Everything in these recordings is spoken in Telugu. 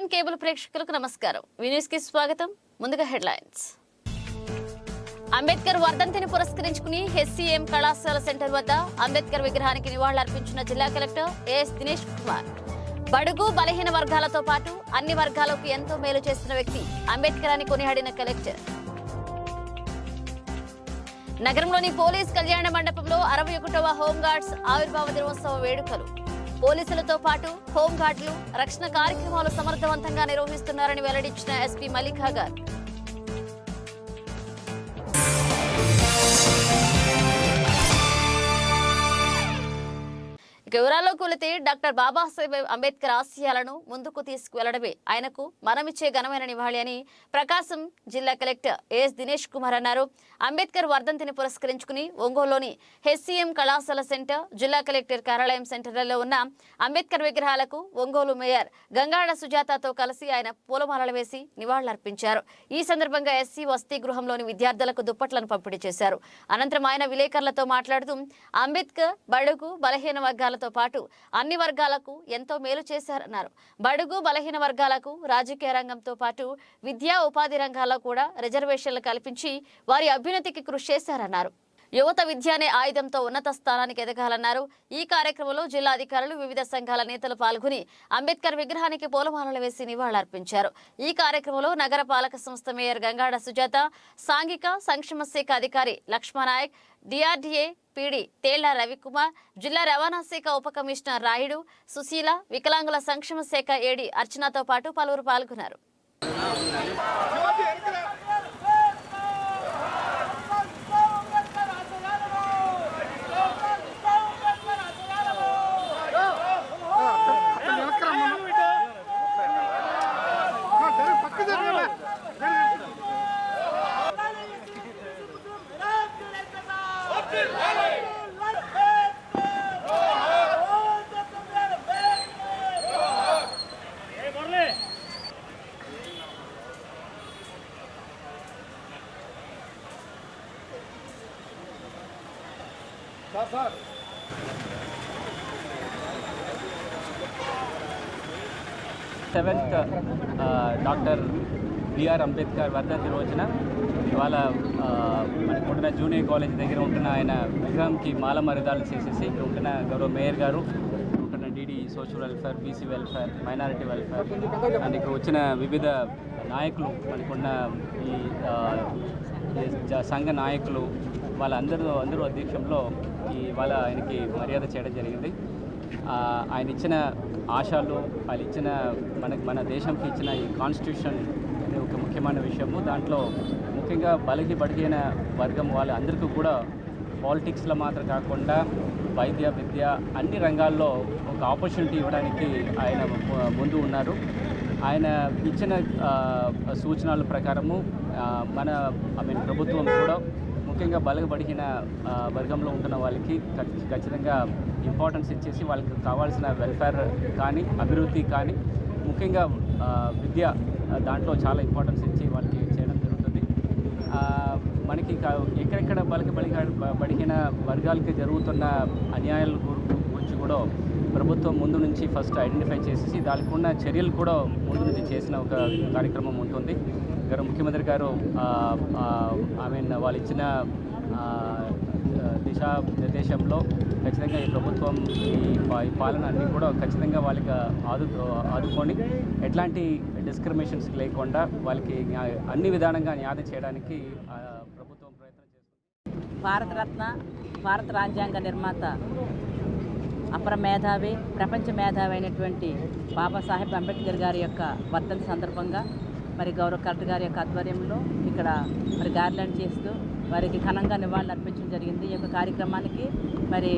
ఎస్ఎన్ కేబుల్ ప్రేక్షకులకు నమస్కారం. న్యూస్ కి స్వాగతం. ముందుగా హెడ్లైన్స్. అంబేద్కర్ వర్ధంతిని పురస్కరించుకుని హెచ్సిఎం కళాశాల సెంటర్ వద్ద అంబేద్కర్ విగ్రహానికి నివాళులర్పించిన జిల్లా కలెక్టర్ ఏఎస్ దినేష్ కుమార్. బడుగు బలహీన వర్గాలతో పాటు అన్ని వర్గాలకు ఎంతో మేలు చేసిన వ్యక్తి అంబేద్కర్ అని కొనియాడిన కలెక్టర్. నగరంలోని పోలీస్ కళ్యాణ మండపంలో 61వ హోంగార్డ్స్ ఆవిర్భావ దినోత్సవ వేడుకలు. పోలీసులతో పాటు హోంగార్డులు రక్షణ కార్యక్రమాలు సమర్థవంతంగా నిర్వహిస్తున్నారని వెల్లడించిన ఎస్పీ మల్లికా గారు. వివరాల్లోకి వెళితే డాక్టర్ బాబాసాహెబ్ అంబేద్కర్ ఆశయాలను ముందుకు తీసుకువెళ్లడమే ఆయనకు మనమిచ్చే ఘనమైన నివాళి అని ప్రకాశం జిల్లా కలెక్టర్ ఏఎస్ దినేష్ కుమార్ అన్నారు. అంబేద్కర్ వర్ధంతిని పురస్కరించుకుని ఒంగోలులోని హెచ్సిఎం కళాశాల సెంటర్, జిల్లా కలెక్టర్ కార్యాలయం సెంటర్లలో ఉన్న అంబేద్కర్ విగ్రహాలకు ఒంగోలు మేయర్ గంగాడ సుజాతతో కలిసి ఆయన పూలమాలలు వేసి నివాళులర్పించారు. ఈ సందర్భంగా ఎస్సీ వసతి గృహంలోని విద్యార్థులకు దుప్పట్లను పంపిణీ చేశారు. అనంతరం ఆయన విలేకరులతో మాట్లాడుతూ అంబేద్కర్ బడుగు బలహీన వర్గాల తో పాటు అన్ని వర్గాలకు ఎంతో మేలు చేశారన్నారు. బడుగు బలహీన వర్గాలకు రాజకీయ రంగంతో పాటు విద్యా ఉపాధి రంగాల్లో కూడా రిజర్వేషన్లు కల్పించి వారి అభ్యున్నతికి కృషి చేశారన్నారు. యువత విద్యానే ఆయుధంతో ఉన్నత స్థానానికి ఎదగాలన్నారు. ఈ కార్యక్రమంలో జిల్లా అధికారులు, వివిధ సంఘాల నేతలు పాల్గొని అంబేద్కర్ విగ్రహానికి పూలమాలలు వేసి నివాళులర్పించారు. ఈ కార్యక్రమంలో నగర పాలక సంస్థ మేయర్ గంగాడ సుజాత, సాంఘిక సంక్షేమ శాఖ అధికారి లక్ష్మణనాయక్, డిఆర్డీఏ పీడీ తేళ్ల రవికుమార్, జిల్లా రవాణా శాఖ ఉప కమిషనర్ రాయుడు, సుశీల, వికలాంగుల సంక్షేమ శాఖ ఏడీ అర్చనతో పాటు పలువురు పాల్గొన్నారు. సెవెంత్ డాక్టర్ బిఆర్ అంబేద్కర్ వర్ధంతి రోజున ఇవాళ మనకుంటున్న జూనియర్ కాలేజ్ దగ్గర ఉంటున్న ఆయన విగ్రహంకి మాల మర్యాదలు చేసేసి ఇక్కడ ఉంటున్న గౌరవ మేయర్ గారు, ఉంటున్న DD social welfare, BC welfare, minority welfare and ఇక్కడ వచ్చిన వివిధ నాయకులు, మనకున్న ఈ సంఘ నాయకులు అందరూ అధ్యక్షంలో ఇవాళ ఆయనకి మర్యాద చేయడం జరిగింది. ఆయన ఇచ్చిన ఆశలు, ఆయన ఇచ్చిన మన దేశంకి ఇచ్చిన ఈ కాన్స్టిట్యూషన్ అనేది ఒక ముఖ్యమైన విషయము. దాంట్లో ముఖ్యంగా బలహీన వర్గం వాళ్ళందరికీ కూడా పాలిటిక్స్లో మాత్రం కాకుండా వైద్య, విద్య అన్ని రంగాల్లో ఒక ఆపర్చునిటీ ఇవ్వడానికి ఆయన ముందు ఉన్నారు. ఆయన ఇచ్చిన సూచనల ప్రకారము ప్రభుత్వం కూడా ముఖ్యంగా బలహీన వర్గంలో ఉంటున్న వాళ్ళకి ఖచ్చితంగా ఇంపార్టెన్స్ ఇచ్చేసి వాళ్ళకి కావాల్సిన వెల్ఫేర్ కానీ, అభివృద్ధి కానీ, ముఖ్యంగా విద్య దాంట్లో చాలా ఇంపార్టెన్స్ ఇచ్చి వాళ్ళకి చేయడం జరుగుతుంది. మనకి ఎక్కడెక్కడ బలహీన వర్గాలకి జరుగుతున్న అన్యాయాల గురించి కూడా ప్రభుత్వం ముందు నుంచి ఫస్ట్ ఐడెంటిఫై చేసేసి దానికి ఉన్న చర్యలు కూడా ముందు నుంచి చేసిన ఒక కార్యక్రమం ఉంటుంది. గారు ముఖ్యమంత్రి గారు వాళ్ళు ఇచ్చిన దిశా నిర్దేశంలో ఖచ్చితంగా ఈ ప్రభుత్వం ఈ పాలన అన్నీ కూడా ఖచ్చితంగా వాళ్ళకి ఆదుకొని ఎట్లాంటి డిస్క్రిమినేషన్స్ లేకుండా వాళ్ళకి అన్ని విధానంగా న్యాయం చేయడానికి ప్రభుత్వం ప్రయత్నం చేస్తుంది. భారతరత్న, భారత రాజ్యాంగ నిర్మాత, అపర మేధావి, ప్రపంచ మేధావి అయినటువంటి బాబాసాహెబ్ అంబేద్కర్ గారి యొక్క వర్ధంతి సందర్భంగా మరి గౌరవ కలెక్టర్ గారి యొక్క ఆధ్వర్యంలో ఇక్కడ మరి గార్లాండ్ చేస్తూ వారికి ఘనంగా నివాళులు అర్పించడం జరిగింది. ఈ యొక్క కార్యక్రమానికి మరి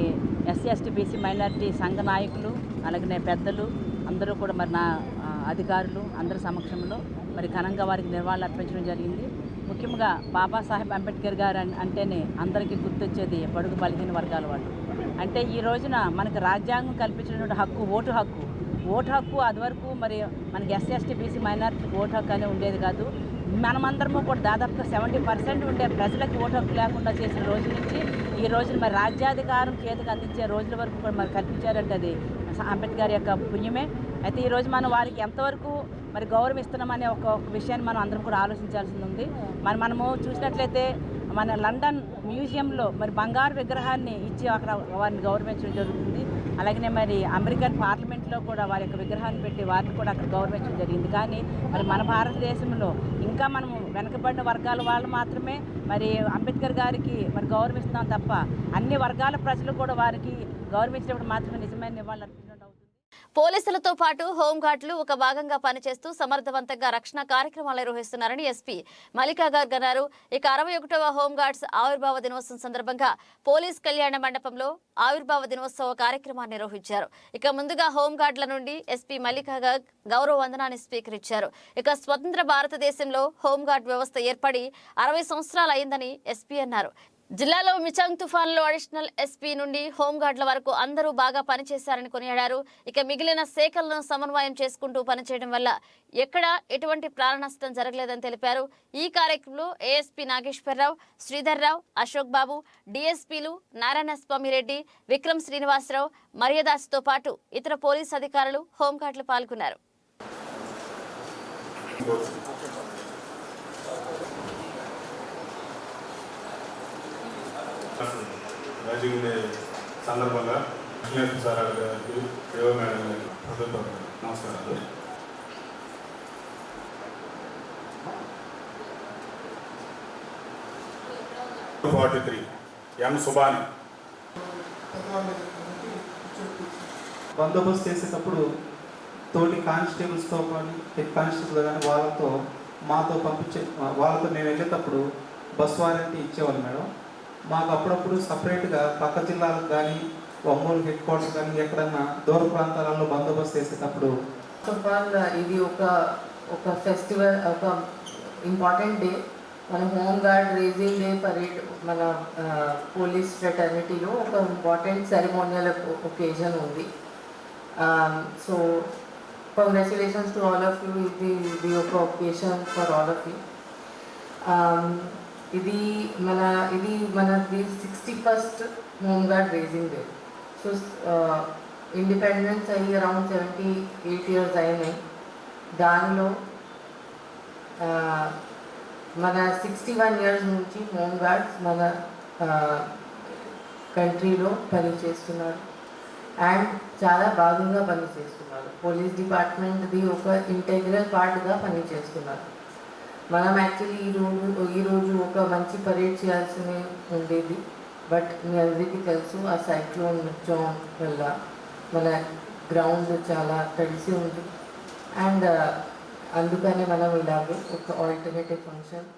ఎస్సీ, ఎస్టీ, బీసీ, మైనారిటీ సంఘ నాయకులు, అలాగే పెద్దలు అందరూ కూడా మరి నా అధికారులు అందరి సమక్షంలో మరి ఘనంగా వారికి నివాళులు అర్పించడం జరిగింది. ముఖ్యంగా బాబాసాహెబ్ అంబేద్కర్ గారు అంటేనే అందరికీ గుర్తొచ్చేది బడుగు బలహీన వర్గాల వాళ్ళు. అంటే ఈ రోజున మనకు రాజ్యాంగం కల్పించినటువంటి హక్కు, ఓటు హక్కు అది వరకు మరి మనకి SC, ST, BC, minority vote హక్కు అనేది ఉండేది కాదు. మనమందరము కూడా దాదాపుగా 70% ఉండే ప్రజలకు ఓటు హక్కు లేకుండా చేసిన రోజు నుంచి ఈ రోజున మరి రాజ్యాధికారం చేతికి అందించే రోజుల వరకు కూడా మరి కల్పించారంటే అది అంబేద్కర్ యొక్క పుణ్యమే. అయితే ఈరోజు మనం వారికి ఎంతవరకు మరి గౌరవిస్తున్నామనే ఒక విషయాన్ని మనం అందరం కూడా ఆలోచించాల్సి ఉంది. మనము చూసినట్లయితే మన లండన్ మ్యూజియంలో మరి బంగారు విగ్రహాన్ని ఇచ్చి అక్కడ వారిని గౌరవించడం జరుగుతుంది. అలాగనే మరి అమెరికన్ పార్లమెంట్లో కూడా వారి యొక్క విగ్రహాన్ని పెట్టి వారిని కూడా అక్కడ గౌరవించడం జరిగింది. కానీ మరి మన భారతదేశంలో ఇంకా మనము వెనకబడిన వర్గాల వాళ్ళు మాత్రమే మరి అంబేద్కర్ గారికి మరి గౌరవిస్తున్నాం తప్ప అన్ని వర్గాల ప్రజలు కూడా వారికి గౌరవించినప్పుడు మాత్రమే నిజమైన నివాళులు అర్పించినట్టు అవుతుంది. పోలీసులతో పాటు హోంగార్డులు ఒక భాగంగా పనిచేస్తూ సమర్థవంతంగా రక్షణ కార్యక్రమాలు నిర్వహిస్తున్నారని ఎస్పీ మల్లికా గార్గ్ అన్నారు. ఇక 61వ హోంగార్డ్స్ ఆవిర్భావ దినోత్సవం సందర్భంగా పోలీస్ కళ్యాణ మండపంలో ఆవిర్భావ దినోత్సవ కార్యక్రమాన్ని నిర్వహించారు. ఇక ముందుగా హోంగార్డుల నుండి ఎస్పీ మల్లికా గార్గ్ గౌరవ వందనాన్ని స్వీకరించారు. ఇక స్వతంత్ర భారతదేశంలో హోంగార్డ్ వ్యవస్థ ఏర్పడి 60 సంవత్సరాలు అయిందని ఎస్పీ అన్నారు. జిల్లాలో మిచాంగ్ తుఫాన్లో అడిషనల్ ఎస్పీ నుండి హోంగార్డుల వరకు అందరూ బాగా పనిచేశారని కొనియాడారు. ఇక మిగిలిన శాఖలను సమన్వయం చేసుకుంటూ పనిచేయడం వల్ల ఎక్కడా ఎటువంటి ప్రాణ నష్టం జరగలేదని తెలిపారు. ఈ కార్యక్రమంలో ఏఎస్పీ నాగేశ్వరరావు, శ్రీధర్రావు, అశోక్ బాబు, డిఎస్పీలు నారాయణ స్వామిరెడ్డి, విక్రమ్ శ్రీనివాసరావు, మర్యాదాస్తో పాటు ఇతర పోలీస్ అధికారులు హోంగార్డులు పాల్గొన్నారు. రాజీవ్ సందర్భంగా సార్ గారికి, యోగ మేడం గారికి నమస్కారాలు. ఎం సుబాని బందోబస్తు చేసేటప్పుడు తోటి కానిస్టేబుల్స్తో కానీ హెడ్ కానిస్టేబుల్ కానీ మాతో పంపించే వాళ్ళతో మేము వెళ్ళేటప్పుడు బస్ వారంటీ ఇచ్చేవాళ్ళు మేడం. మాకు అప్పుడప్పుడు సపరేట్గా పక్క జిల్లాలకు కానీ ఒంగోలు హెడ్ క్వార్టర్ కానీ ఎక్కడన్నా దూర ప్రాంతాలలో బందోబస్తు చేసేటప్పుడు ఇది ఒక ఫెస్టివల్, ఒక ఇంపార్టెంట్ డే. మన హోంగార్డ్ రేజింగ్ డే పరేడ్ మన పోలీస్ ఫ్రెటర్నిటీలో ఒక ఇంపార్టెంట్ సెరమోనియల్ ఒకేజన్ ఉంది. So congratulations to all of you. ఇది ఒక occasion for all of you. ఇది మనది 61st home guard raising day. So independence అయ్యి అరౌండ్ 78 years అయినాయి. దానిలో మన 61 years నుంచి హోంగార్డ్స్ మన కంట్రీలో పనిచేస్తున్నారు అండ్ చాలా భాగంగా పనిచేస్తున్నారు. పోలీస్ డిపార్ట్మెంట్ది ఒక ఇంటెగ్రల్ పార్ట్గా పనిచేస్తున్నారు. మనం యాక్చువల్లీ ఈరోజు ఒక మంచి పరేడ్ చేయాల్సి ఉండేది. బట్ మీ అందరికీ తెలుసు ఆ సైక్లోన్ జోన్ వల్ల మన గ్రౌండ్ చాలా తడిసి ఉంది అండ్ అందుకనే మనం ఇలాగే ఒక alternative function.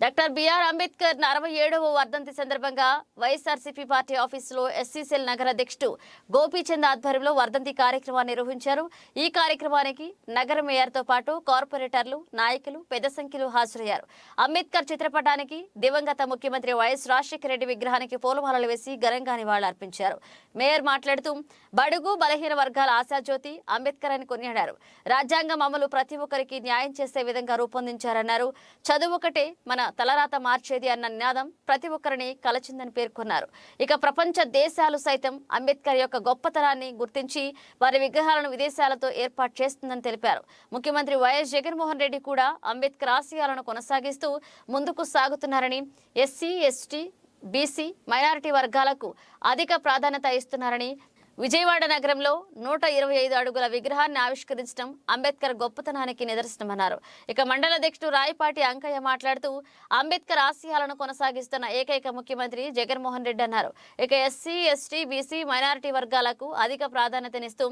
Doctor BR Ambedkar 67వ వర్ధంతి సందర్భంగా వైఎస్ఆర్సీపీ పార్టీ ఆఫీసులో ఎస్సీసీఎల్ నగర అధ్యక్షుడు గోపీచంద్ ఆధ్వర్యంలో వర్ధంతి కార్యక్రమాన్ని నిర్వహించారు. ఈ కార్యక్రమానికి నగర మేయర్తో పాటు కార్పొరేటర్లు, నాయకులు పెద్ద సంఖ్యలో హాజరయ్యారు. అంబేద్కర్ చిత్రపటానికి, దివంగత ముఖ్యమంత్రి వైఎస్ రాజశేఖర రెడ్డి విగ్రహానికి పూలమాలలు వేసి ఘనంగా నివాళులర్పించారు. మేయర్ మాట్లాడుతూ బడుగు బలహీన వర్గాల ఆశాజ్యోతి అంబేద్కర్ అని కొనియాడారు. రాజ్యాంగం అమలు ప్రతి ఒక్కరికి న్యాయం చేసే విధంగా రూపొందించారన్నారు. చదువు ఒకటే మన తలరాత మార్చేది అన్న నినాదం ప్రతి ఒక్కరిని కలచిందని పేర్కొన్నారు. ఇక ప్రపంచ దేశాలు సైతం అంబేద్కర్ యొక్క గొప్పతనాన్ని గుర్తించి వారి విగ్రహాలను విదేశాలతో ఏర్పాటు చేస్తుందని తెలిపారు. ముఖ్యమంత్రి వైఎస్ జగన్మోహన్ రెడ్డి కూడా అంబేద్కర్ ఆశయాలను కొనసాగిస్తూ ముందుకు సాగుతున్నారని, ఎస్సీ, ఎస్టీ, బీసీ, మైనారిటీ వర్గాలకు అధిక ప్రాధాన్యత ఇస్తున్నారని, విజయవాడ నగరంలో 125 అడుగుల విగ్రహాన్ని ఆవిష్కరించడం అంబేద్కర్ గొప్పతనానికి నిదర్శనమన్నారు. ఇక మండల అధ్యక్షుడు రాయపాటి అంకయ్య మాట్లాడుతూ అంబేద్కర్ ఆశయాలను కొనసాగిస్తున్న ఏకైక ముఖ్యమంత్రి జగన్మోహన్ రెడ్డి అన్నారు. ఇక ఎస్సీ, ఎస్టీ, బీసీ, మైనారిటీ వర్గాలకు అధిక ప్రాధాన్యతనిస్తూ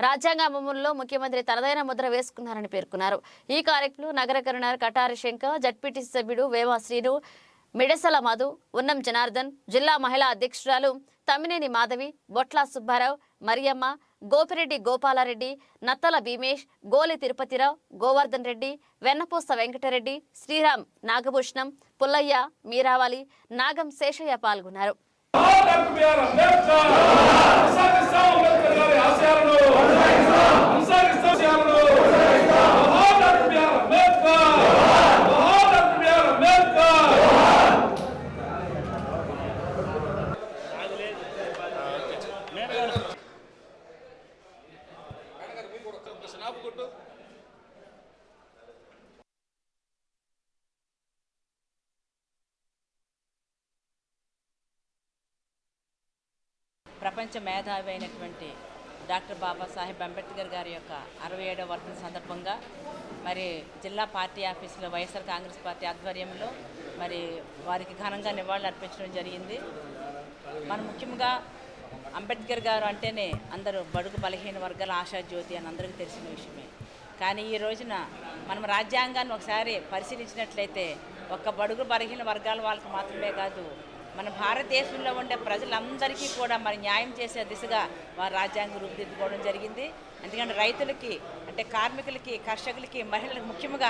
రాజ్యాంగ అమలులో ముఖ్యమంత్రి తనదైన ముద్ర వేసుకున్నారని పేర్కొన్నారు. ఈ కార్యక్రమంలో నగర కన్వీనర్ కటారి శంకర్, జడ్పీటీసీ సభ్యుడు వేమ శ్రీను, మిడసల మధు, ఉన్నం జనార్దన్, జిల్లా మహిళా అధ్యక్షురాలు తమ్మినేని మాధవి, బొట్ల సుబ్బారావు, మరియమ్మ, గోపిరెడ్డి గోపాలారెడ్డి, నత్తల భీమేష్, గోలి తిరుపతిరావు, గోవర్ధన్ రెడ్డి, వెన్నపూస వెంకటరెడ్డి, శ్రీరామ్, నాగభూషణం, పుల్లయ్య, మీరావాలి, నాగం శేషయ్య పాల్గొన్నారు. ప్రపంచ మేధావి అయినటువంటి డాక్టర్ బాబాసాహెబ్ అంబేద్కర్ గారి యొక్క 67వ వర్ధంతి సందర్భంగా మరి జిల్లా పార్టీ ఆఫీసులో వైఎస్ఆర్ కాంగ్రెస్ పార్టీ ఆధ్వర్యంలో మరి వారికి ఘనంగా నివాళులు అర్పించడం జరిగింది. మనం ముఖ్యంగా అంబేద్కర్ గారు అంటేనే అందరూ బడుగు బలహీన వర్గాల ఆశాజ్యోతి అని అందరికీ తెలిసిన విషయమే. కానీ ఈ రోజున మనం రాజ్యాంగాన్ని ఒకసారి పరిశీలించినట్లయితే ఒక్క బడుగు బలహీన వర్గాల వాళ్ళకి మాత్రమే కాదు, మన భారతదేశంలో ఉండే ప్రజలందరికీ కూడా మరి న్యాయం చేసే దిశగా వారు రాజ్యాంగం రూపుదిద్దుకోవడం జరిగింది. ఎందుకంటే రైతులకి, అంటే కార్మికులకి, కర్షకులకి, మహిళలకు, ముఖ్యంగా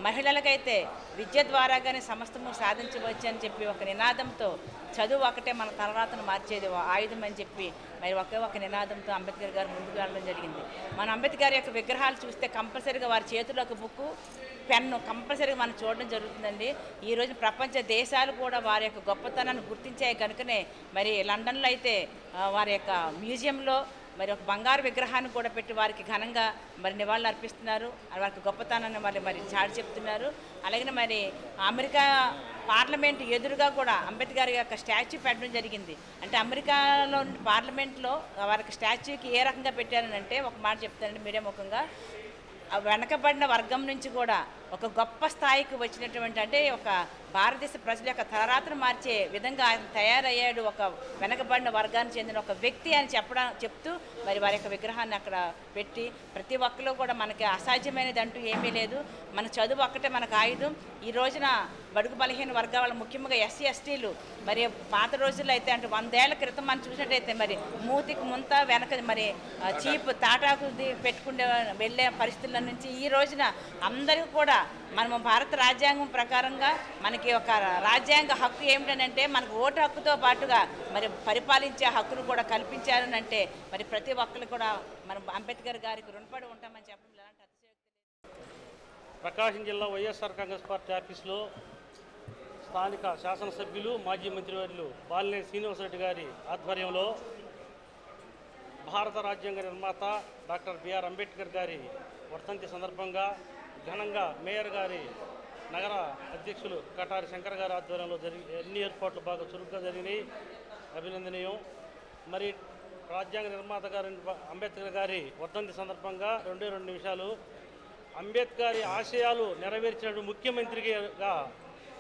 మహిళలకైతే విద్య ద్వారాగానే సమస్తము సాధించవచ్చు అని చెప్పి ఒక నినాదంతో, చదువు ఒకటే మన తలరాతను మార్చేది ఆయుధం అని చెప్పి మరి ఒక నినాదంతో అంబేద్కర్ గారు ముందుకు వెళ్ళడం జరిగింది. మన అంబేద్కర్ యొక్క విగ్రహాలు చూస్తే కంపల్సరీగా వారి చేతిలో ఒక బుక్కు, పెన్ను కంపల్సరీగా మనం చూడడం జరుగుతుందండి. ఈరోజు ప్రపంచ దేశాలు కూడా వారి యొక్క గొప్పతనాన్ని గుర్తించాయి కనుకనే మరి లండన్లో అయితే వారి యొక్క మ్యూజియంలో మరి ఒక బంగారు విగ్రహాన్ని కూడా పెట్టి వారికి ఘనంగా మరి నివాళులు అర్పిస్తున్నారు. వారికి గొప్పతనాన్ని మరి చాటి చెప్తున్నారు. అలాగే మరి అమెరికా పార్లమెంట్ ఎదురుగా కూడా అంబేద్కర్ యొక్క స్టాచ్యూ పెట్టడం జరిగింది. అంటే అమెరికాలో పార్లమెంట్లో వారికి స్టాచ్యూకి ఏ రకంగా పెట్టారనంటే, ఒక మాట చెప్తానండి మీడియా ముఖంగా, వెనకబడిన వర్గం నుంచి కూడా ఒక గొప్ప స్థాయికి వచ్చినటువంటి, అంటే ఒక భారతదేశ ప్రజల యొక్క తలరాతను మార్చే విధంగా ఆయన తయారయ్యాడు, ఒక వెనకబడిన వర్గానికి చెందిన ఒక వ్యక్తి అని చెప్తూ మరి వారి యొక్క విగ్రహాన్ని అక్కడ పెట్టి ప్రతి ఒక్కరు కూడా మనకి అసాధ్యమైనది అంటూ ఏమీ లేదు, మన చదువు ఒక్కటే మనకు ఆయుధం. ఈ రోజున బడుగు బలహీన వర్గాల ముఖ్యంగా ఎస్సీ ఎస్టీలు మరి పాత రోజుల్లో అయితే అంటే 100 ఏళ్ల క్రితం మనం చూసినట్టయితే మరి మూతికి ముంత వెనక మరి చీప్ తాటాకు పెట్టుకునే వెళ్ళే పరిస్థితుల నుంచి ఈ రోజున అందరికీ కూడా మనము భారత రాజ్యాంగం ప్రకారంగా మనకి ఒక రాజ్యాంగ హక్కు ఏమిటనంటే మనకు ఓటు హక్కుతో పాటుగా మరి పరిపాలించే హక్కును కూడా కల్పించారనంటే మరి ప్రతి ఒక్కరు కూడా మనం అంబేద్కర్ గారికి రుణపడి ఉంటామని చెప్పడం ఎలాంటి అతిశయోక్తి లేదు. ప్రకాశం జిల్లా వైఎస్ఆర్ కాంగ్రెస్ పార్టీ ఆఫీసులో స్థానిక శాసనసభ్యులు మాజీ మంత్రివర్యులు బాలినేని శ్రీనివాసరెడ్డి గారి ఆధ్వర్యంలో భారత రాజ్యాంగ నిర్మాత డాక్టర్ బిఆర్ అంబేద్కర్ గారి వర్ధంతి సందర్భంగా ఘనంగా మేయర్ గారి నగర అధ్యక్షులు కటారి శంకర్ గారి ఆధ్వర్యంలో అన్ని ఏర్పాట్లు బాగా చురుగ్గా జరిగినాయి, అభినందనీయం. మరి రాజ్యాంగ నిర్మాత గారి అంబేద్కర్ గారి వర్ధంతి సందర్భంగా 2 నిమిషాలు. అంబేద్కర్ ఆశయాలు నెరవేర్చిన ముఖ్యమంత్రిగా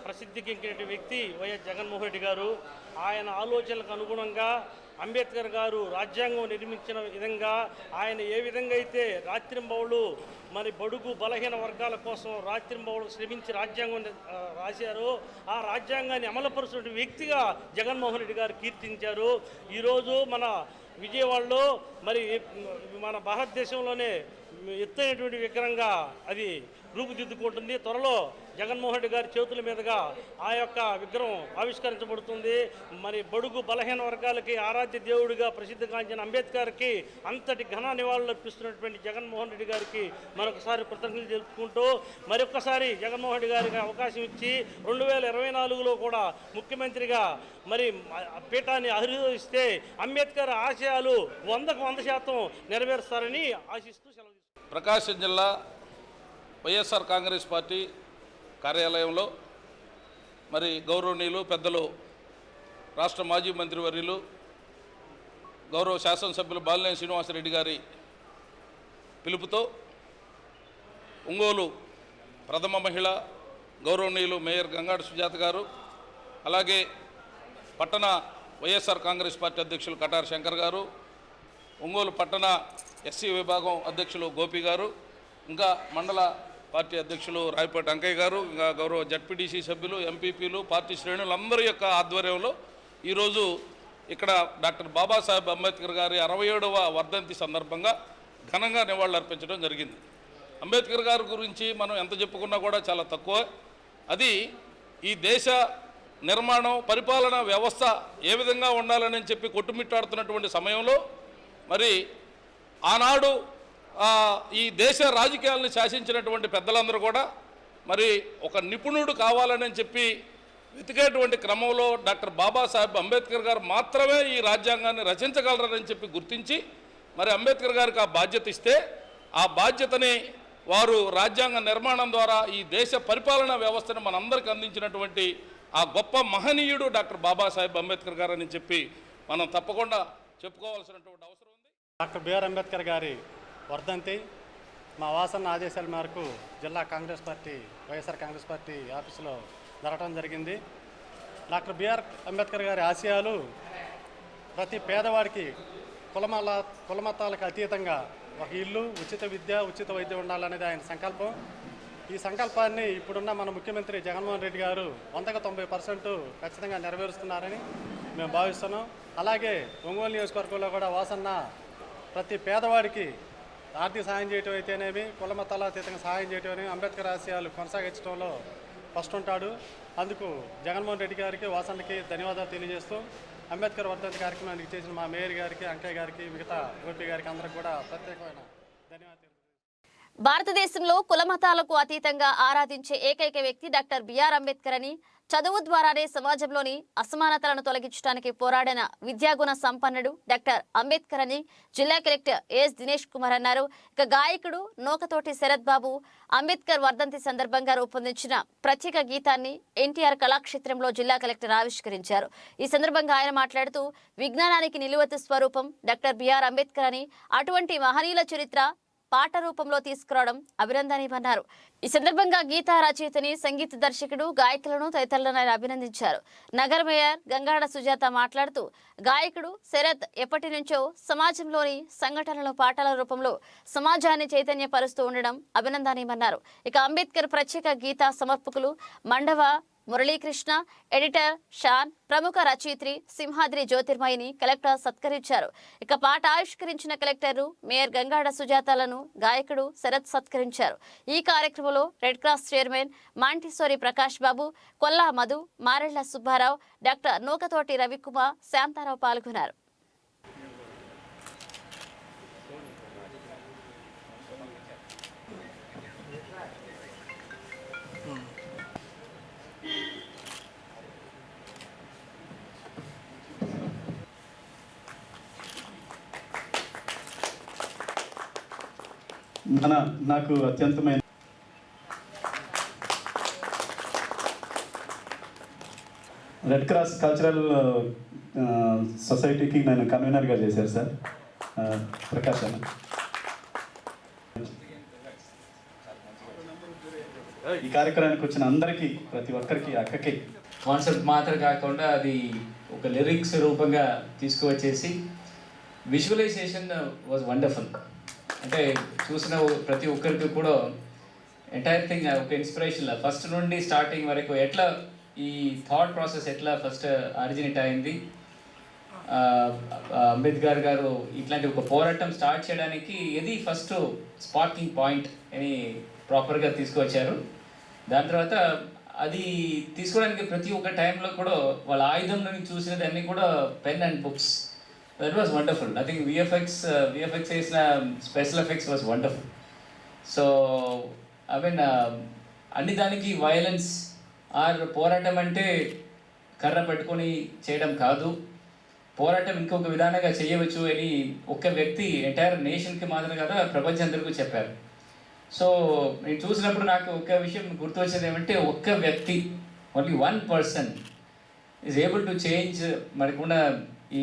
ప్రసిద్ధికెక్కిన వ్యక్తి వైఎస్ జగన్మోహన్ రెడ్డి గారు. ఆయన ఆలోచనలకు అనుగుణంగా అంబేద్కర్ గారు రాజ్యాంగం నిర్మించిన విధంగా ఆయన ఏ విధంగా అయితే రాత్రింబవళ్ళు మరి బడుగు బలహీన వర్గాల కోసం రాత్రింబవళ్ళు శ్రమించి రాజ్యాంగం రాశారో ఆ రాజ్యాంగాన్ని అమలుపరుచిన వ్యక్తిగా జగన్మోహన్ రెడ్డి గారు కీర్తించారు. ఈరోజు మన విజయవాడలో మరి మన భారతదేశంలోనే ఎత్తైనటువంటి విగ్రహంగా అది రూపుదిద్దుకుంటుంది. త్వరలో జగన్మోహన్ రెడ్డి గారి చేతుల మీదుగా ఆ యొక్క విగ్రహం ఆవిష్కరించబడుతుంది. మరి బడుగు బలహీన వర్గాలకి ఆరాధ్య దేవుడిగా ప్రసిద్ధిగాంచిన అంబేద్కర్కి అంతటి ఘన నివాళులు అర్పిస్తున్నటువంటి జగన్మోహన్ రెడ్డి గారికి మరొకసారి కృతజ్ఞతలు తెలుపుకుంటూ మరొకసారి జగన్మోహన్ రెడ్డి గారికి అవకాశం ఇచ్చి 2024లో కూడా ముఖ్యమంత్రిగా మరి పీఠాన్ని అధిరోహిస్తే అంబేద్కర్ ఆశయాలు 100% నెరవేరుస్తారని ఆశిస్తూ సెలవు. ప్రకాశం జిల్లా వైఎస్ఆర్ కాంగ్రెస్ పార్టీ కార్యాలయంలో మరి గౌరవనీయులు పెద్దలు రాష్ట్ర మాజీ మంత్రివర్యులు గౌరవ శాసనసభ్యులు బాలినేని శ్రీనివాసరెడ్డి గారి పిలుపుతో ఒంగోలు ప్రథమ మహిళ గౌరవనీయులు మేయర్ గంగాడి సుజాత గారు, అలాగే పట్టణ వైఎస్ఆర్ కాంగ్రెస్ పార్టీ అధ్యక్షులు కటారి శంకర్ గారు, ఒంగోలు పట్టణ ఎస్సీ విభాగం అధ్యక్షులు గోపి గారు, ఇంకా మండల పార్టీ అధ్యక్షులు రాయపాటి అంకయ్య గారు, ఇంకా గౌరవ జడ్పీటీసీ సభ్యులు, ఎంపీపీలు, పార్టీ శ్రేణులందరి యొక్క ఆధ్వర్యంలో ఈరోజు ఇక్కడ డాక్టర్ బాబాసాహెబ్ అంబేద్కర్ గారి 67వ వర్ధంతి సందర్భంగా ఘనంగా నివాళులు అర్పించడం జరిగింది. అంబేద్కర్ గారి గురించి మనం ఎంత చెప్పుకున్నా కూడా చాలా తక్కువ. అది ఈ దేశ నిర్మాణం, పరిపాలనా వ్యవస్థ ఏ విధంగా ఉండాలని చెప్పి కొట్టుమిట్టాడుతున్నటువంటి సమయంలో మరి ఆనాడు ఈ దేశ రాజకీయాలను శాసించినటువంటి పెద్దలందరూ కూడా మరి ఒక నిపుణుడు కావాలని చెప్పి వెతికేటువంటి క్రమంలో డాక్టర్ బాబాసాహెబ్ అంబేద్కర్ గారు మాత్రమే ఈ రాజ్యాంగాన్ని రచించగలరని చెప్పి గుర్తించి మరి అంబేద్కర్ గారికి ఆ బాధ్యత ఇస్తే ఆ బాధ్యతని వారు రాజ్యాంగ నిర్మాణం ద్వారా ఈ దేశ పరిపాలనా వ్యవస్థను మనందరికీ అందించినటువంటి ఆ గొప్ప మహనీయుడు డాక్టర్ బాబాసాహెబ్ అంబేద్కర్ గారు అని చెప్పి మనం తప్పకుండా చెప్పుకోవాల్సినటువంటి అవసరం ఉంది. డాక్టర్ బిఆర్ అంబేద్కర్ గారి వర్ధంతి మా వాసన్న ఆదేశాల మేరకు జిల్లా కాంగ్రెస్ పార్టీ వైఎస్ఆర్ కాంగ్రెస్ పార్టీ ఆఫీసులో జరగడం జరిగింది. డాక్టర్ బిఆర్ అంబేద్కర్ గారి ఆశయాలు ప్రతి పేదవాడికి కులమతాలకు అతీతంగా ఒక ఇల్లు, ఉచిత విద్య, ఉచిత వైద్యం ఉండాలనేది ఆయన సంకల్పం. ఈ సంకల్పాన్ని ఇప్పుడున్న మన ముఖ్యమంత్రి జగన్మోహన్ రెడ్డి గారు 100% ఖచ్చితంగా నెరవేరుస్తున్నారని మేము భావిస్తున్నాం. అలాగే ఒంగోలు నియోజకవర్గంలో కూడా వాసన్న ప్రతి పేదవాడికి ఆర్థిక సహాయం చేయటం అయితేనేమి, కులమతాల అతీతంగా సహాయం చేయటం అని అంబేద్కర్ ఆశయాలు కొనసాగించడంలో ఫస్ట్ ఉంటాడు. అందుకు జగన్మోహన్ రెడ్డి గారికి, వాసన్నకి ధన్యవాదాలు తెలియజేస్తూ అంబేద్కర్ వర్ధంతి కార్యక్రమానికి చేసిన మా మేయర్ గారికి, అంకయ్య గారికి, మిగతా గోపి గారికి అందరికి కూడా ప్రత్యేకమైన ధన్యవాదాలు. భారతదేశంలో కులమతాలకు అతీతంగా ఆరాధించే ఏకైక వ్యక్తి డాక్టర్ బిఆర్ అంబేద్కర్ అని, చదువు ద్వారానే సమాజంలోని అసమానతలను తొలగించడానికి పోరాడిన విద్యాగుణ సంపన్నుడు డాక్టర్ అంబేద్కర్ అని జిల్లా కలెక్టర్ ఎస్ దినేష్ కుమార్ అన్నారు. ఇక గాయకుడు నూకతోటి శరత్ బాబు అంబేద్కర్ వర్ధంతి సందర్భంగా రూపొందించిన ప్రత్యేక గీతాన్ని ఎన్టీఆర్ కళాక్షేత్రంలో జిల్లా కలెక్టర్ ఆవిష్కరించారు. ఈ సందర్భంగా ఆయన మాట్లాడుతూ విజ్ఞానానికి నిలువెత్తు స్వరూపం డాక్టర్ బిఆర్ అంబేద్కర్ అని, అటువంటి మహనీయుల చరిత్ర పాట రూపంలో తీసుకురావడం అభినందనీయమన్నారు. ఈ సందర్భంగా గీతా రచయితని, సంగీత దర్శకుడు, గాయకులను తదితరులను ఆయన అభినందించారు. నగర మేయర్ గంగాడ సుజాత మాట్లాడుతూ గాయకుడు శరత్ ఎప్పటి నుంచో సమాజంలోని సంఘటనలు పాటల రూపంలో సమాజాన్ని చైతన్యపరుస్తూ ఉండడం అభినందనీయమన్నారు. ఇక అంబేద్కర్ ప్రత్యేక గీతా సమర్పకులు మండవ మురళీకృష్ణ, ఎడిటర్ షాన్, ప్రముఖ రచయిత్రి సింహాద్రి జ్యోతిర్మయిని కలెక్టర్ సత్కరించారు. ఇక పాట ఆవిష్కరించిన కలెక్టర్లు మేయర్ గంగాడ సుజాతలను గాయకుడు శరత్ సత్కరించారు. ఈ కార్యక్రమంలో red cross chairman Montessori Prakash Babu, Kolla Madhu, Marella Subbarao, doctor Nukathoti Ravikumar, Shantarao పాల్గొన్నారు. నాకు అత్యంతమైన రెడ్ క్రాస్ కల్చరల్ సొసైటీకి నేను కన్వీనర్గా చేశారు సార్ ప్రకాష్ అన్న. ఈ కార్యక్రమానికి వచ్చిన అందరికీ, ప్రతి ఒక్కరికి, అక్కకి కాన్సెప్ట్ మాత్రం కాకుండా అది ఒక లిరిక్స్ రూపంగా తీసుకువచ్చేసి విజువలైజేషన్ వాజ్ వండర్ఫుల్. అంటే చూసిన ప్రతి ఒక్కరికి కూడా ఎంటైర్ థింగ్ ఒక ఇన్స్పిరేషన్. ఫస్ట్ నుండి స్టార్టింగ్ వరకు ఎట్లా ఈ థాట్ ప్రాసెస్ ఎట్లా ఫస్ట్ ఆరిజినేట్ అయింది, అంబేద్కర్ గారు ఇట్లాంటి ఒక పోరాటం స్టార్ట్ చేయడానికి ఇది ఫస్ట్ స్పార్కింగ్ పాయింట్ అని ప్రాపర్గా తీసుకువచ్చారు. దాని తర్వాత అది తీసుకోవడానికి ప్రతి ఒక్క టైంలో కూడా వాళ్ళ ఆయుధం నుండి చూసినది అన్నీ కూడా pen and books. That was wonderful. I think VFX చేసిన special effects was wonderful. So I mean అన్ని దానికి వైలెన్స్ ఆర్ పోరాటం అంటే కర్ర పెట్టుకొని చేయడం కాదు, పోరాటం ఇంకొక విధానంగా చేయవచ్చు అని ఒక్క వ్యక్తి ఎంటైర్ నేషన్కి మాత్రం కదా ప్రపంచం అందరికీ చెప్పారు. సో నేను చూసినప్పుడు నాకు ఒక్క విషయం గుర్తు వచ్చేది ఏమంటే, ఒక్క వ్యక్తి, only one person is able to change మనకున్న ఈ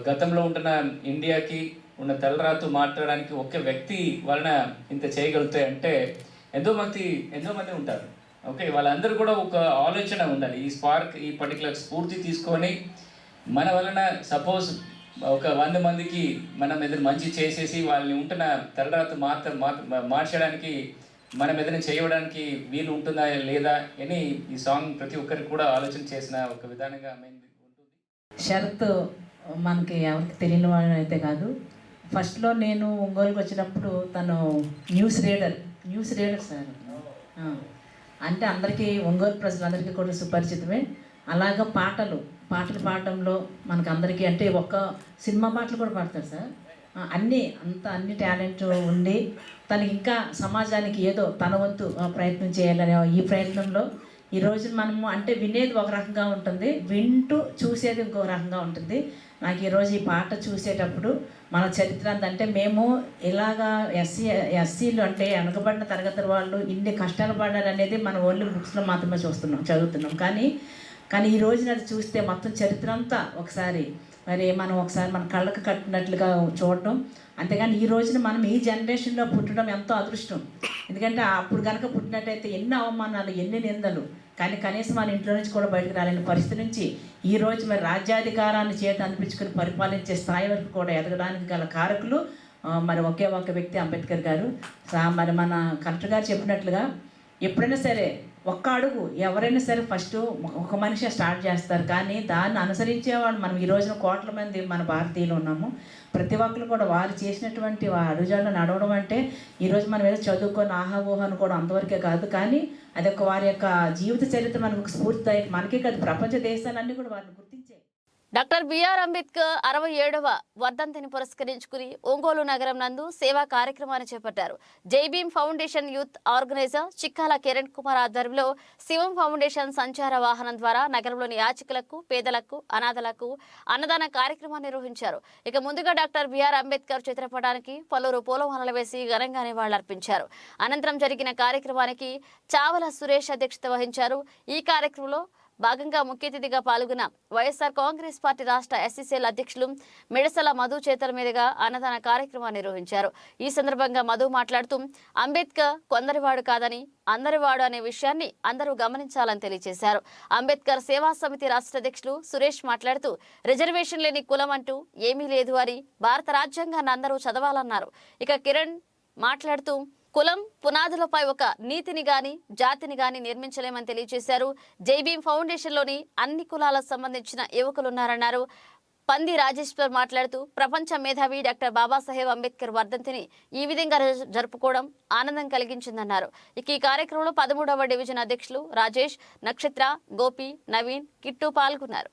గతంలో ఉంటున్న ఇండియాకి ఉన్న తలరాతు మాట్లాడడానికి ఒక్క వ్యక్తి వలన ఇంత చేయగలుగుతాయి అంటే ఎంతో మంది ఉంటారు. ఓకే, వాళ్ళందరూ కూడా ఒక ఆలోచన ఉండాలి. ఈ స్పార్క్, ఈ పర్టికులర్ స్ఫూర్తి తీసుకొని మన వలన సపోజ్ ఒక 100 మందికి మనం ఏదైనా మంచి చేసేసి వాళ్ళని ఉంటున్న తలరాతు మార్చడానికి మనం ఏదైనా చేయడానికి వీలు ఉంటుందా లేదా అని ఈ సాంగ్ ప్రతి ఒక్కరికి కూడా ఆలోచన చేసిన ఒక విధానంగా ఉంటుంది. శరత్ మనకి ఎవరికి తెలియని వాడు అయితే కాదు. ఫస్ట్లో నేను ఒంగోలుకి వచ్చినప్పుడు తను న్యూస్ రీడర్ సార్. అంటే అందరికీ, ఒంగోలు ప్రజలందరికీ కూడా సుపరిచితమే. అలాగా పాటలు పాడడంలో మనకు అందరికీ, అంటే ఒక్క సినిమా పాటలు కూడా పాడతారు సార్. అన్ని టాలెంట్ ఉండి తనకి ఇంకా సమాజానికి ఏదో తన వంతు ప్రయత్నం చేయాలనే ఈ ప్రయత్నంలో ఈరోజు మనము అంటే వినేది ఒక రకంగా ఉంటుంది, వింటూ చూసేది ఇంకో రకంగా ఉంటుంది. నాకు ఈరోజు ఈ పాట చూసేటప్పుడు మన చరిత్ర అంటే మేము ఇలాగా ఎస్సీలు అంటే వెనకబడిన తరగతి వాళ్ళు ఇన్ని కష్టాలు పడ్డారు అనేది మనం ఓన్లీ బుక్స్లో మాత్రమే చదువుతున్నాం. కానీ కానీ ఈ రోజున అది చూస్తే మొత్తం చరిత్ర అంతా ఒకసారి మరి మనం ఒకసారి మన కళ్ళకు కట్టినట్లుగా చూడటం. అంతేగాని ఈ రోజున మనం ఈ జనరేషన్లో పుట్టడం ఎంతో అదృష్టం. ఎందుకంటే అప్పుడు కనుక పుట్టినట్టయితే ఎన్ని అవమానాలు, ఎన్ని నిందలు, కానీ కనీసం మన ఇంట్లో నుంచి కూడా బయటకు రాలేని పరిస్థితి నుంచి ఈ రోజు మరి రాజ్యాధికారాన్ని చేత అనిపించుకుని పరిపాలించే స్థాయి వరకు కూడా ఎదగడానికి గల కారకులు మరి ఒకే ఒక వ్యక్తి అంబేద్కర్ గారు. మరి మన కలెక్టర్ గారు చెప్పినట్లుగా ఎప్పుడైనా సరే ఒక్క అడుగు ఎవరైనా సరే ఫస్ట్ ఒక మనిషి స్టార్ట్ చేస్తారు, కానీ దాన్ని అనుసరించేవాళ్ళు మనం ఈ రోజున కోట్ల మంది మన భారతీయులు ఉన్నాము. ప్రతి ఒక్కరు కూడా వారు చేసినటువంటి అడుగుజాడలు నడవడం అంటే ఈరోజు మనం ఏదో చదువుకొని ఆహావోహ అనుకోవడం అంతవరకే కాదు, కానీ అదొక వారి యొక్క జీవిత చరిత్ర మనకు స్ఫూర్తిదాయక. మనకే కాదు, ప్రపంచ దేశాలన్నీ కూడా వారిని గుర్తించాయి. డాక్టర్ బిఆర్ అంబేద్కర్ 67వ వర్ధంతిని పురస్కరించుకుని ఒంగోలు నగరం నందు సేవా కార్యక్రమాన్ని చేపట్టారు. Jai Bhim foundation youth organiser Chikkala Kiran Kumar ఆధ్వర్యంలో శివం ఫౌండేషన్ సంచార వాహనం ద్వారా నగరంలోని యాచకులకు, పేదలకు, అనాథలకు అన్నదాన కార్యక్రమాన్ని నిర్వహించారు. ఇక ముందుగా డాక్టర్ బిఆర్ అంబేద్కర్ చిత్రపటానికి పలువురు పూలమాలలు వేసి ఘనంగా నివాళులర్పించారు. అనంతరం జరిగిన కార్యక్రమానికి చావల సురేష్ అధ్యక్షత వహించారు. ఈ కార్యక్రమంలో భాగంగా ముఖ్య అతిథిగా పాల్గొన్న వైఎస్ఆర్ కాంగ్రెస్ పార్టీ రాష్ట్ర ఎస్సీసీఎల్ అధ్యక్షులు మిడసల మధు చేతుల మీదుగా అన్నదాన కార్యక్రమాన్ని నిర్వహించారు. ఈ సందర్భంగా మధు మాట్లాడుతూ అంబేద్కర్ కొందరివాడు కాదని అందరివాడు అనే విషయాన్ని అందరూ గమనించాలని తెలియజేశారు. అంబేద్కర్ సేవా సమితి రాష్ట్ర అధ్యక్షులు సురేష్ మాట్లాడుతూ రిజర్వేషన్ లేని కులం అంటూ ఏమీ లేదు అని భారత రాజ్యాంగాన్ని అందరూ చదవాలన్నారు. ఇక కిరణ్ మాట్లాడుతూ కులం పునాదులపై ఒక నీతిని గాని జాతిని గాని నిర్మించలేమని తెలియజేశారు. జైభీమ్ ఫౌండేషన్లోని అన్ని కులాలకు సంబంధించిన యువకులున్నారన్నారు. పంది రాజేశ్వర్ మాట్లాడుతూ ప్రపంచ మేధావి డాక్టర్ బాబాసాహెబ్ అంబేద్కర్ వర్ధంతిని ఈ విధంగా జరుపుకోవడం ఆనందం కలిగించిందన్నారు. ఇక ఈ కార్యక్రమంలో 13వ డివిజన్ అధ్యక్షులు రాజేష్, నక్షత్ర, గోపి, నవీన్, కిట్టు పాల్గొన్నారు.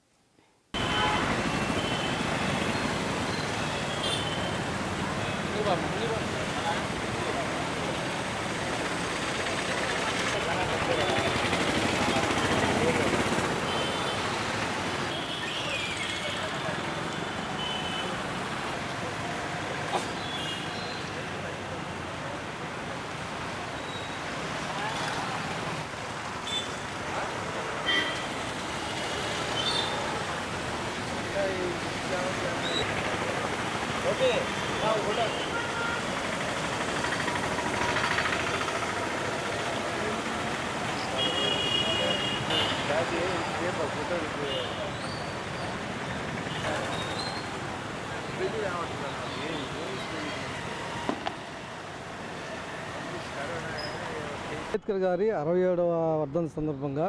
అంబేద్కర్ గారి 67వ వర్ధంతి సందర్భంగా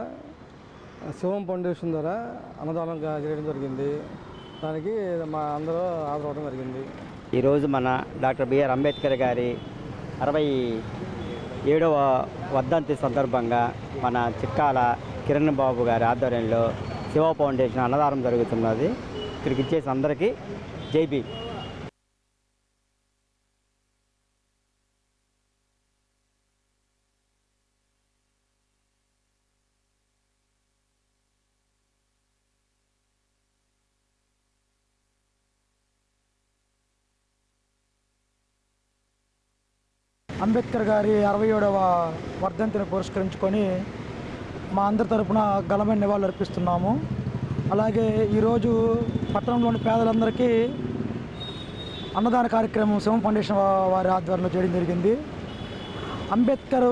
శివం ఫౌండేషన్ ద్వారా అన్నదానంగా చేయడం జరిగింది. దానికి మా అందరూ హాజరవడం జరిగింది. ఈరోజు మన డాక్టర్ బిఆర్ అంబేద్కర్ గారి 67వ వర్ధంతి సందర్భంగా మన చిక్కాల కిరణ్ బాబు గారి ఆధ్వర్యంలో శివ ఫౌండేషన్ అన్నదానం జరుగుతున్నది. ఇక్కడికి ఇచ్చేసి అందరికీ జైబీ. అంబేద్కర్ గారి 67వ వర్ధంతిని పురస్కరించుకొని మా అందరి తరపున ఘనమైన నివాళులు అర్పిస్తున్నాము. అలాగే ఈరోజు పట్టణంలోని పేదలందరికీ అన్నదాన కార్యక్రమం శివం ఫౌండేషన్ వారి ఆధ్వర్యంలో చేయడం జరిగింది. అంబేద్కర్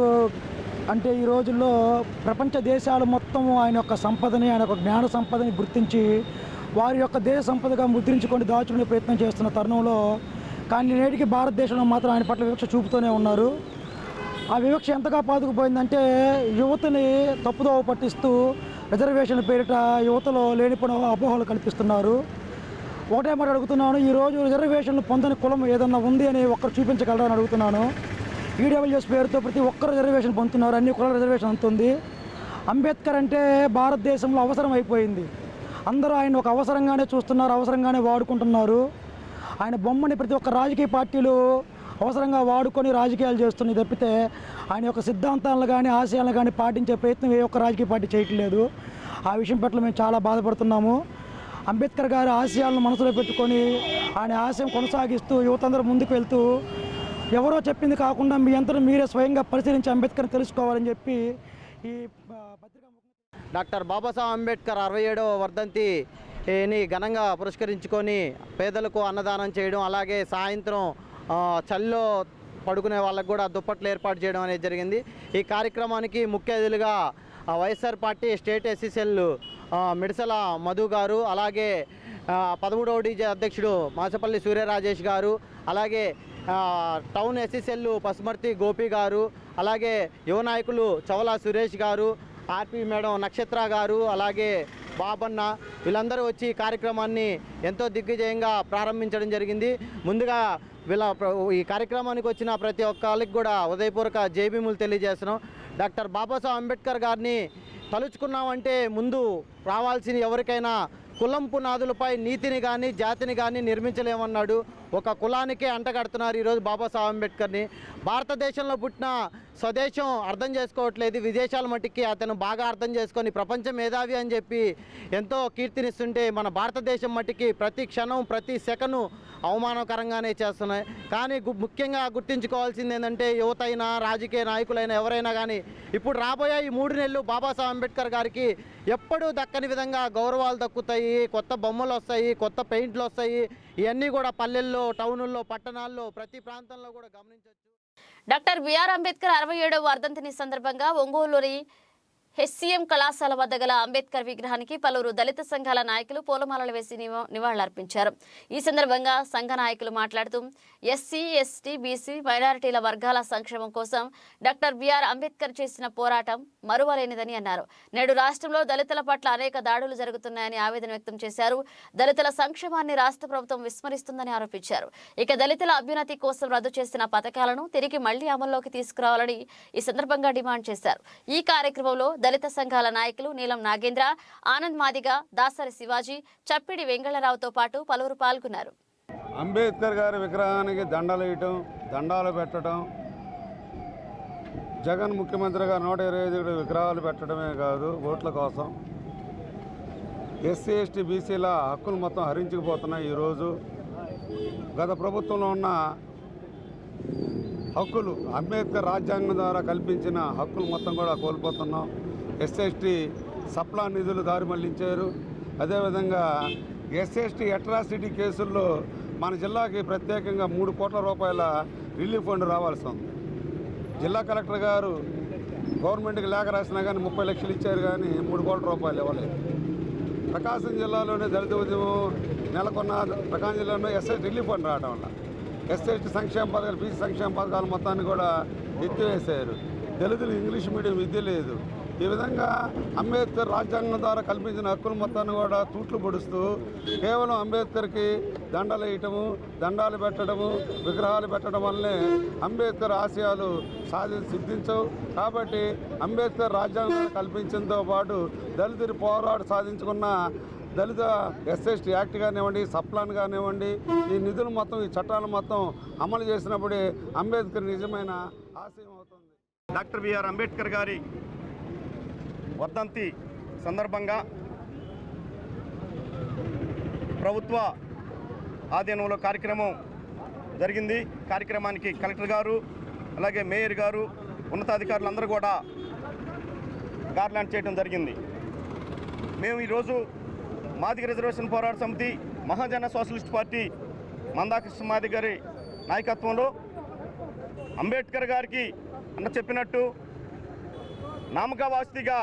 అంటే ఈ రోజుల్లో ప్రపంచ దేశాలు మొత్తం ఆయన యొక్క సంపదని, ఆయన యొక్క జ్ఞాన సంపదని గుర్తించి వారి యొక్క దేశ సంపదగా ముద్రించుకొని దాచుకునే ప్రయత్నం చేస్తున్న తరుణంలో, కానీ నేటికి భారతదేశంలో మాత్రం ఆయన పట్ల వివక్ష చూపుతూనే ఉన్నారు. ఆ వివక్ష ఎంతగా పాతుకుపోయిందంటే యువతని తప్పుదోవ పట్టిస్తూ రిజర్వేషన్ పేరిట యువతలో లేనిపోయిన అపోహలు కల్పిస్తున్నారు. ఒకటే మాట అడుగుతున్నాను, ఈరోజు రిజర్వేషన్లు పొందని కులం ఏదన్నా ఉంది అని ఒక్కరు చూపించగలరని అడుగుతున్నాను. ఈడబ్ల్యూఎస్ పేరుతో ప్రతి ఒక్కరు రిజర్వేషన్ పొందుతున్నారు, అన్ని కులాల రిజర్వేషన్ అందుతుంది. అంబేద్కర్ అంటే భారతదేశంలో అవసరం అయిపోయింది. అందరూ ఆయన ఒక అవసరంగానే చూస్తున్నారు, అవసరంగానే వాడుకుంటున్నారు. ఆయన బొమ్మని ప్రతి ఒక్క రాజకీయ పార్టీలు అవసరంగా వాడుకొని రాజకీయాలు చేస్తున్నాయి తప్పితే ఆయన యొక్క సిద్ధాంతాలను కానీ ఆశయాలను కానీ పాటించే ప్రయత్నం ఏ ఒక్క రాజకీయ పార్టీ చేయట్లేదు. ఆ విషయం పట్ల మేము చాలా బాధపడుతున్నాము. అంబేద్కర్ గారి ఆశయాలను మనసులో పెట్టుకొని ఆయన ఆశయం కొనసాగిస్తూ యువతందరూ ముందుకు వెళ్తూ ఎవరో చెప్పింది కాకుండా మీ అందరూ మీరే స్వయంగా పరిశీలించి అంబేద్కర్ని తెలుసుకోవాలని చెప్పి ఈ డాక్టర్ బాబాసాహెబ్ అంబేద్కర్ 67వ వర్ధంతిని ఘనంగా పురస్కరించుకొని పేదలకు అన్నదానం చేయడం, అలాగే సాయంత్రం చలిలో పడుకునే వాళ్ళకు కూడా దుప్పట్లు ఏర్పాటు చేయడం అనేది జరిగింది. ఈ కార్యక్రమానికి ముఖ్య అతిథులుగా YSR party state SCCL Midisala Madhu garu, అలాగే 13వ డివిజన్ అధ్యక్షుడు మాచపల్లి సూర్యరాజేష్ గారు, అలాగే టౌన్ ఎస్సీసీఎల్ పసుమర్తి గోపి గారు, అలాగే యువ నాయకులు చవలా సురేష్ గారు, ఆర్పి మేడం నక్షత్ర గారు, అలాగే బాబన్న, వీళ్ళందరూ వచ్చి కార్యక్రమాన్ని ఎంతో దిగ్విజయంగా ప్రారంభించడం జరిగింది. ముందుగా ఈ కార్యక్రమానికి వచ్చిన ప్రతి ఒక్కరికి కూడా ఉదయపూర్వక జైభీములు తెలియజేస్తున్నాం. డాక్టర్ బాబాసాహెబ్ అంబేద్కర్ గారిని తలుచుకున్నామంటే ముందు రావాల్సిన ఎవరికైనా కులం పునాదులపై నీతిని కానీ జాతిని కానీ నిర్మించలేమన్నాడు. ఒక కులానికే అంటగడుతున్నారు ఈరోజు బాబాసాహెబ్ అంబేద్కర్ని. భారతదేశంలో పుట్టిన స్వదేశం అర్థం చేసుకోవట్లేదు, విదేశాల మట్టికి అతను బాగా అర్థం చేసుకొని ప్రపంచ మేధావి అని చెప్పి ఎంతో కీర్తినిస్తుంటే మన భారతదేశం మట్టికి ప్రతి క్షణం ప్రతి సెకను అవమానకరంగానే చేస్తున్నాయి. కానీ ముఖ్యంగా గుర్తుంచుకోవాల్సింది ఏంటంటే యువత అయినా రాజకీయ నాయకులైనా ఎవరైనా కానీ ఇప్పుడు రాబోయే ఈ 3 నెలలు బాబాసాహెబ్ అంబేద్కర్ గారికి ఎప్పుడూ దక్కని విధంగా గౌరవాలు దక్కుతాయి, కొత్త బొమ్మలు వస్తాయి, కొత్త పెయింట్లు వస్తాయి. ఇవన్నీ కూడా పల్లెల్లో, టౌనుల్లో, పట్టణాల్లో ప్రతి ప్రాంతంలో కూడా గమనించవచ్చు. డాక్టర్ బిఆర్ అంబేద్కర్ 67వ వర్ధంతిని సందర్భంగా ఒంగోలులోని హెచ్సిఎం కళాశాల వద్ద గల అంబేద్కర్ విగ్రహానికి పలువురు దళిత సంఘాల నాయకులు పూలమాలలు వేసి నివాళులర్పించారు. ఈ సందర్భంగా సంఘ నాయకులు మాట్లాడుతూ ఎస్సీ, ఎస్టీ, బీసీ, మైనారిటీల వర్గాల సంక్షేమం కోసం డాక్టర్ బిఆర్ అంబేద్కర్ చేసిన పోరాటం మరువలేనిదని అన్నారు. నేడు రాష్ట్రంలో దళితుల పట్ల అనేక దాడులు జరుగుతున్నాయని ఆవేదన వ్యక్తం చేశారు. దళితుల సంక్షేమాన్ని రాష్ట్ర ప్రభుత్వం విస్మరిస్తుందని ఆరోపించారు. ఇక దళితుల అభ్యున్నతి కోసం రద్దు చేసిన పథకాలను తిరిగి మళ్లీ అమల్లోకి తీసుకురావాలని ఈ సందర్భంగా డిమాండ్ చేశారు. ఈ కార్యక్రమంలో దళిత సంఘాల నాయకులు నీలం నాగేంద్ర, ఆనంద్ మాదిగ, దాసరి శివాజీ, చప్పిడి వెంగళరావుతో పాటు పలువురు పాల్గొన్నారు. అంబేద్కర్ గారి విగ్రహానికి దండలు వేయటం, దండాలు పెట్టడం, జగన్ ముఖ్యమంత్రిగా 125 విగ్రహాలు పెట్టడమే కాదు, ఓట్ల కోసం ఎస్సీ, ఎస్టీ, బీసీల హక్కులు మొత్తం హరించుకుపోతున్నాయి. ఈరోజు గత ప్రభుత్వంలో ఉన్న హక్కులు, అంబేద్కర్ రాజ్యాంగం ద్వారా కల్పించిన హక్కులు మొత్తం కూడా కోల్పోతున్నాం. ఎస్సీ సప్లా నిధులు దారి మళ్లించారు. అదేవిధంగా ఎస్సీ అట్రాసిటీ కేసుల్లో మన జిల్లాకి ప్రత్యేకంగా 3 కోట్ల రూపాయల రిలీఫ్ ఫండ్ రావాల్సి ఉంది. జిల్లా కలెక్టర్ గారు గవర్నమెంట్కి లేఖ రాసినా కానీ 30 లక్షలు ఇచ్చారు, కానీ 3 కోట్ల రూపాయలు ఇవ్వలేదు. ప్రకాశం జిల్లాలోనే దళిత ఉద్యమం నెలకొన్న ప్రకాశం జిల్లాలో ఎస్సీ రిలీఫ్ ఫండ్ రావడం వల్ల ఎస్సీ సంక్షేమ పథకాలు, బీసీ సంక్షేమ పథకాలు మొత్తాన్ని కూడా ఎత్తివేశారు. దళితులు ఇంగ్లీష్ మీడియం విద్య లేదు. ఈ విధంగా అంబేద్కర్ రాజ్యాంగం ద్వారా కల్పించిన హక్కులు మొత్తాన్ని కూడా తూట్లు పొడుస్తూ కేవలం అంబేద్కర్కి దండలు వేయటము, దండాలు పెట్టడము, విగ్రహాలు పెట్టడం వల్లే అంబేద్కర్ ఆశయాలు సిద్ధించవు. కాబట్టి అంబేద్కర్ రాజ్యాంగం కల్పించడంతో పాటు దళితులు పోరాడు సాధించుకున్న దళిత ఎస్సీ యాక్ట్ కానివ్వండి, సప్లాన్ కానివ్వండి, ఈ నిధులు మొత్తం, ఈ చట్టాలు మొత్తం అమలు చేసినప్పుడే అంబేద్కర్ నిజమైన ఆశయం అవుతుంది. డాక్టర్ బిఆర్ అంబేద్కర్ గారి వర్ధంతి సందర్భంగా ప్రభుత్వ ఆధీనంలో కార్యక్రమం జరిగింది. కార్యక్రమానికి కలెక్టర్ గారు, అలాగే మేయర్ గారు, ఉన్నతాధికారులందరూ కూడా గార్లాండ్ చేయడం జరిగింది. మేము ఈరోజు మాదిగ రిజర్వేషన్ పోరాట సమితి, మహాజన సోషలిస్ట్ పార్టీ మందాకృష్ణ మాదిగ గారి నాయకత్వంలో అంబేద్కర్ గారికి అన్న చెప్పినట్టు నామకవాస్తిగా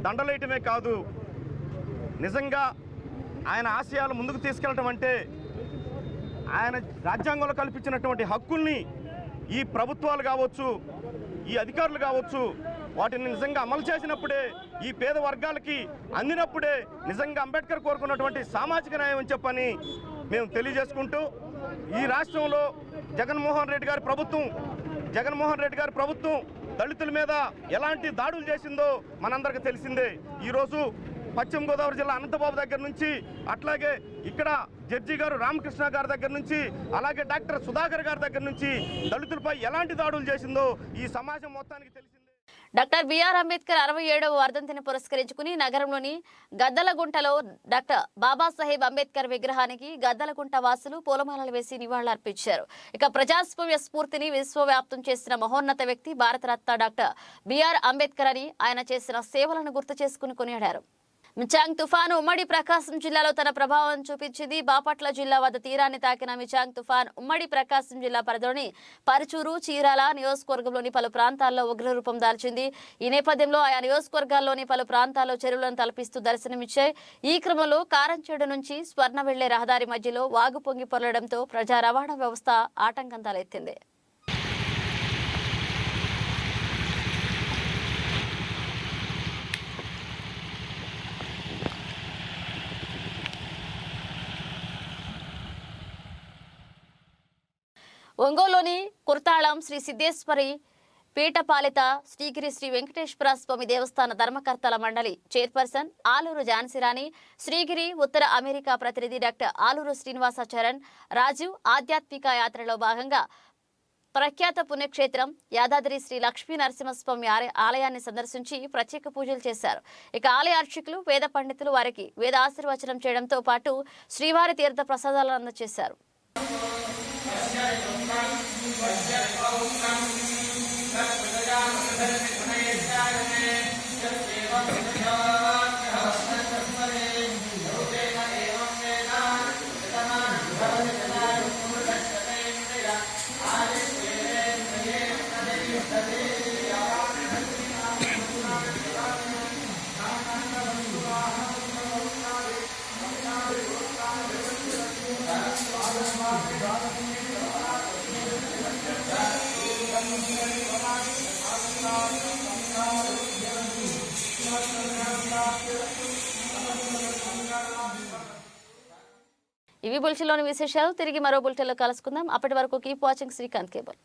దండలేయటమే కాదు, నిజంగా ఆయన ఆశయాలు ముందుకు తీసుకెళ్ళటం అంటే ఆయన రాజ్యాంగంలో కల్పించినటువంటి హక్కుల్ని ఈ ప్రభుత్వాలు కావచ్చు, ఈ అధికారులు కావచ్చు, వాటిని నిజంగా అమలు చేసినప్పుడే, ఈ పేద వర్గాలకి అందినప్పుడే నిజంగా అంబేద్కర్ కోరుకున్నటువంటి సామాజిక న్యాయం అని చెప్పని మేము తెలియజేసుకుంటూ, ఈ రాష్ట్రంలో జగన్మోహన్ రెడ్డి గారి ప్రభుత్వం దళితుల మీద ఎలాంటి దాడులు చేసిందో మనందరికీ తెలిసిందే. ఈరోజు పశ్చిమ గోదావరి జిల్లా అనంతబాబు దగ్గర నుంచి, అట్లాగే ఇక్కడ జడ్జి గారు రామకృష్ణ గారి దగ్గర నుంచి, అలాగే డాక్టర్ సుధాకర్ గారి దగ్గర నుంచి దళితులపై ఎలాంటి దాడులు చేసిందో ఈ సమాజం మొత్తానికి తెలిసిందే. డాక్టర్ బిఆర్ అంబేద్కర్ 67వ వర్ధంతిని పురస్కరించుకుని నగరంలోని గద్దలగుంటలో డాక్టర్ బాబాసాహెబ్ అంబేద్కర్ విగ్రహానికి గద్దలగుంట వాసులు పూలమాలలు వేసి నివాళులర్పించారు. ఇక ప్రజాస్వామ్య స్ఫూర్తిని విశ్వవ్యాప్తం చేసిన మహోన్నత వ్యక్తి భారతరత్న డాక్టర్ బిఆర్ అంబేద్కర్ అని ఆయన చేసిన సేవలను గుర్తు చేసుకుని కొనియాడారు. మిచాంగ్ తుఫాను ఉమ్మడి ప్రకాశం జిల్లాలో తన ప్రభావం చూపించింది. బాపట్ల జిల్లా వద్ద తీరాన్ని తాకిన మిచాంగ్ తుఫాన్ ఉమ్మడి ప్రకాశం జిల్లా పరిధిలోని పరుచూరు, చీరాల నియోజకవర్గంలోని పలు ప్రాంతాల్లో ఉగ్రరూపం దాల్చింది. ఈ నేపథ్యంలో ఆయా నియోజకవర్గాల్లోని పలు ప్రాంతాల్లో చెరువులను తలపిస్తూ దర్శనమిచ్చాయి. ఈ క్రమంలో కారంచేడు నుంచి స్వర్ణ వెళ్లే రహదారి మధ్యలో వాగు పొంగి పొరలడంతో ప్రజా రవాణా వ్యవస్థ ఆటంకం తలెత్తింది. ఒంగోలులోని కుర్తాళం శ్రీ సిద్ధేశ్వరి పీఠపాలిత శ్రీగిరి శ్రీ వెంకటేశ్వర స్వామి దేవస్థాన ధర్మకర్తల మండలి చైర్పర్సన్ ఆలూరు ఝాన్సీరాణి, శ్రీగిరి ఉత్తర అమెరికా ప్రతినిధి డాక్టర్ ఆలూరు శ్రీనివాసాచరణ్ రాజు ఆధ్యాత్మిక యాత్రలో భాగంగా ప్రఖ్యాత పుణ్యక్షేత్రం యాదాద్రి శ్రీ లక్ష్మీ నరసింహస్వామి ఆలయాన్ని సందర్శించి ప్రత్యేక పూజలు చేశారు. ఇక ఆలయ అర్చకులు, వేద పండితులు వారికి వేద ఆశీర్వచనం చేయడంతో పాటు శ్రీవారి తీర్థ ప్రసాదాలను అందజేశారు. ఇవి బులెటిన్లోని విశేషాలు. తిరిగి మరో బులెటిన్లో కలుసుకుందాం. అప్పటి వరకు కీప్ వాచింగ్ శ్రీకాంత్ కేబుల్.